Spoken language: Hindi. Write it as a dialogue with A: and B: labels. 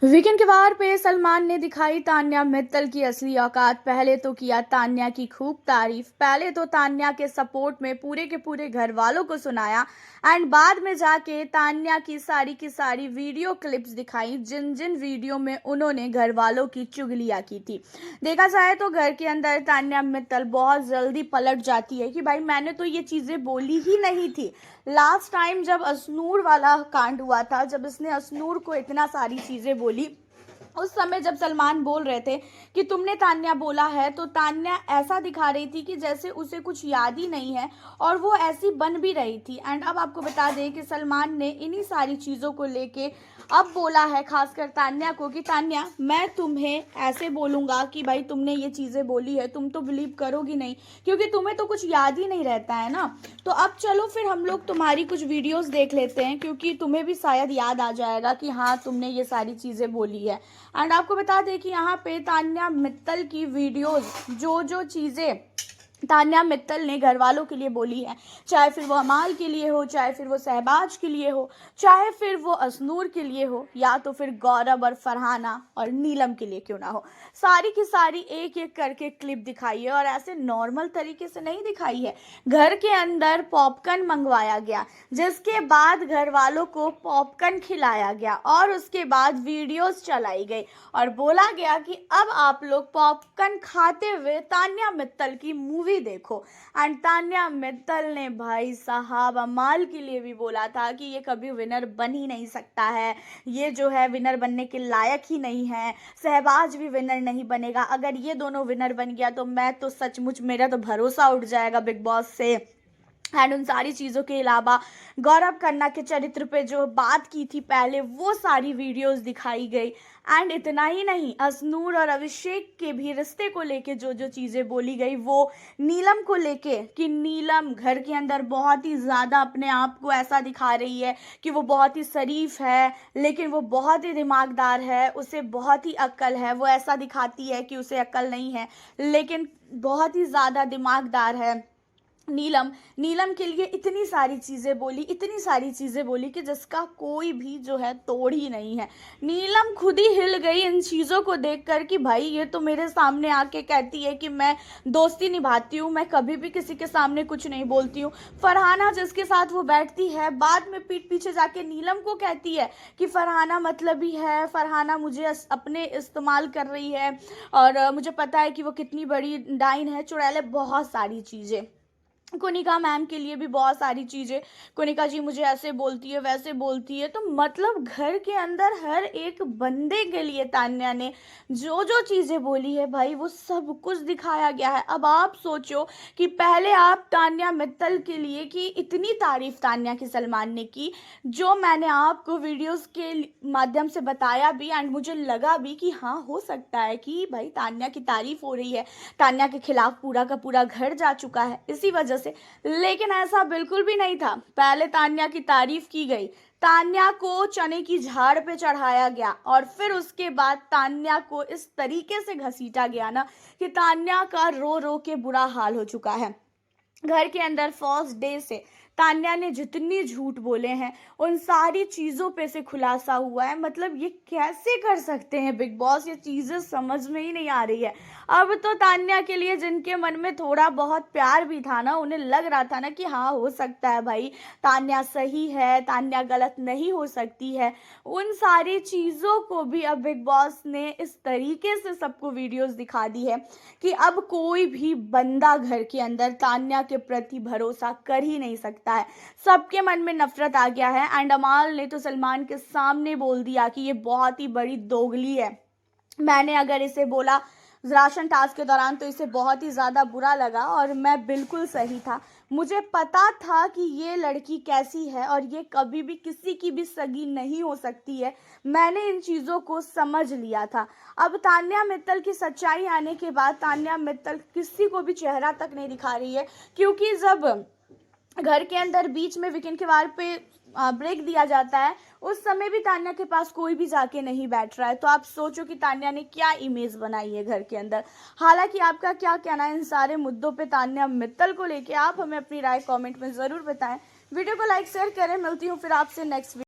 A: वीकेंड के वार पे सलमान ने दिखाई तान्या मित्तल की असली औकात। पहले तो किया तान्या की खूब तारीफ। पहले तो तान्या के सपोर्ट में पूरे के पूरे घर वालों को सुनाया एंड बाद में जाके तान्या की सारी वीडियो क्लिप्स दिखाई, जिन जिन वीडियो में उन्होंने घर वालों की चुगलियां की थी। देखा जाए तो घर के अंदर तान्या मित्तल बहुत जल्दी पलट जाती है कि भाई मैंने तो ये चीजें बोली ही नहीं थी। लास्ट टाइम जब असनूर वाला कांड हुआ था, जब इसने असनूर को इतना सारी चीजें बोली, उस समय जब सलमान बोल रहे थे कि तुमने तान्या बोला है, तो तान्या ऐसा दिखा रही थी कि जैसे उसे कुछ याद ही नहीं है और वो ऐसी बन भी रही थी। एंड अब आपको बता दें कि सलमान ने इन्हीं सारी चीज़ों को लेके अब बोला है, खासकर तान्या को, कि तान्या मैं तुम्हें ऐसे बोलूँगा कि भाई तुमने ये चीज़ें बोली है, तुम तो बिलीव करोगी नहीं क्योंकि तुम्हें तो कुछ याद ही नहीं रहता है ना। तो अब चलो फिर हम लोग तुम्हारी कुछ वीडियोस देख लेते हैं, क्योंकि तुम्हें भी शायद याद आ जाएगा कि हाँ तुमने ये सारी चीज़ें बोली है। एंड आपको बता दें कि यहाँ पे तान्या मित्तल की वीडियोस, जो चीज़ें तान्या मित्तल ने घर वालों के लिए बोली है, चाहे फिर वो अमाल के लिए हो, चाहे फिर वो शहबाज के लिए हो, चाहे फिर वो असनूर के लिए हो, या तो फिर गौरव और फरहाना और नीलम के लिए क्यों ना हो, सारी की सारी एक एक करके क्लिप दिखाई है। और ऐसे नॉर्मल तरीके से नहीं दिखाई है। घर के अंदर पॉपकॉर्न मंगवाया गया, जिसके बाद घर वालों को पॉपकॉर्न खिलाया गया और उसके बाद वीडियोस चलाई गई और बोला गया कि अब आप लोग पॉपकॉर्न खाते हुए तान्या मित्तल की मूवी देखो। एंड तान्या मित्तल ने भाई साहब अमाल के लिए भी बोला था कि ये कभी विनर बन ही नहीं सकता है, ये जो है विनर बनने के लायक ही नहीं है, शहबाज भी विनर नहीं बनेगा, अगर ये दोनों विनर बन गया तो मैं तो सचमुच, मेरा तो भरोसा उठ जाएगा बिग बॉस से। एंड उन सारी चीज़ों के अलावा गौरव खन्ना के चरित्र पे जो बात की थी पहले, वो सारी वीडियोस दिखाई गई। एंड इतना ही नहीं, असनूर और अभिषेक के भी रिश्ते को लेके जो चीज़ें बोली गई, वो नीलम को लेके कि नीलम घर के अंदर बहुत ही ज़्यादा अपने आप को ऐसा दिखा रही है कि वो बहुत ही शरीफ है, लेकिन वो बहुत ही दिमागदार है, उसे बहुत ही अक्ल है। वो ऐसा दिखाती है कि उसे अक्ल नहीं है, लेकिन बहुत ही ज़्यादा दिमागदार है। नीलम के लिए इतनी सारी चीज़ें बोली कि जिसका कोई भी जो है तोड़ ही नहीं है। नीलम खुद ही हिल गई इन चीज़ों को देखकर कि भाई ये तो मेरे सामने आके कहती है कि मैं दोस्ती निभाती हूँ, मैं कभी भी किसी के सामने कुछ नहीं बोलती हूँ। फरहाना जिसके साथ वो बैठती है, बाद में पीठ पीछे जाके नीलम को कहती है कि फरहाना मतलबी है, फरहाना मुझे अपने इस्तेमाल कर रही है और मुझे पता है कि वो कितनी बड़ी डाइन है, चुड़ैल है, बहुत सारी चीज़ें। कोनिका मैम के लिए भी बहुत सारी चीज़ें, कोनिका जी मुझे ऐसे बोलती है, वैसे बोलती है। तो मतलब घर के अंदर हर एक बंदे के लिए तान्या ने जो चीज़ें बोली है भाई, वो सब कुछ दिखाया गया है। अब आप सोचो कि पहले आप तान्या मित्तल के लिए की इतनी तारीफ तान्या की सलमान ने की, जो मैंने आपको वीडियोस के माध्यम से बताया भी एंड मुझे लगा भी कि हाँ हो सकता है कि भाई तान्या की तारीफ हो रही है, तान्या के खिलाफ पूरा का पूरा घर जा चुका है इसी वजह से। लेकिन ऐसा बिल्कुल भी नहीं था। पहले तान्या की तारीफ की गई, तान्या को चने की झाड़ पे चढ़ाया गया और फिर उसके बाद तान्या को इस तरीके से घसीटा गया ना कि तान्या का रो रो के बुरा हाल हो चुका है। घर के अंदर फर्स्ट डे से तान्या ने जितनी झूठ बोले हैं, उन सारी चीज़ों पे से खुलासा हुआ है। मतलब ये कैसे कर सकते हैं बिग बॉस, ये चीज़ें समझ में ही नहीं आ रही है। अब तो तान्या के लिए जिनके मन में थोड़ा बहुत प्यार भी था ना, उन्हें लग रहा था ना कि हाँ हो सकता है भाई तान्या सही है, तान्या गलत नहीं हो सकती है, उन सारी चीज़ों को भी अब बिग बॉस ने इस तरीके से सबको वीडियोस दिखा दी है कि अब कोई भी बंदा घर के अंदर तान्या के प्रति भरोसा कर ही नहीं सकता है। सबके मन में नफरत आ गया है। एंड अमाल ने तो सलमान के सामने बोल दिया कि ये बहुत ही बड़ी दोगली है। मैंने अगर इसे बोला राशन टास्क के दौरान तो इसे बहुत ही ज़्यादा बुरा लगा और मैं बिल्कुल सही था। मुझे पता था कि ये लड़की कैसी है और ये कभी भी किसी की भी सगी नहीं हो सकती है। मैंने इन चीज़ों को समझ लिया था। अब तान्या मित्तल की सच्चाई आने के बाद तान्या मित्तल किसी को भी चेहरा तक नहीं दिखा रही है, क्योंकि जब घर के अंदर बीच में वीकेंड के वार पे ब्रेक दिया जाता है, उस समय भी तान्या के पास कोई भी जाके नहीं बैठ रहा है। तो आप सोचो कि तान्या ने क्या इमेज बनाई है घर के अंदर। हालांकि आपका क्या कहना है इन सारे मुद्दों पे तान्या मित्तल को लेके, आप हमें अपनी राय कमेंट में ज़रूर बताएं। वीडियो को लाइक शेयर करें। मिलती हूँ फिर आपसे नेक्स्ट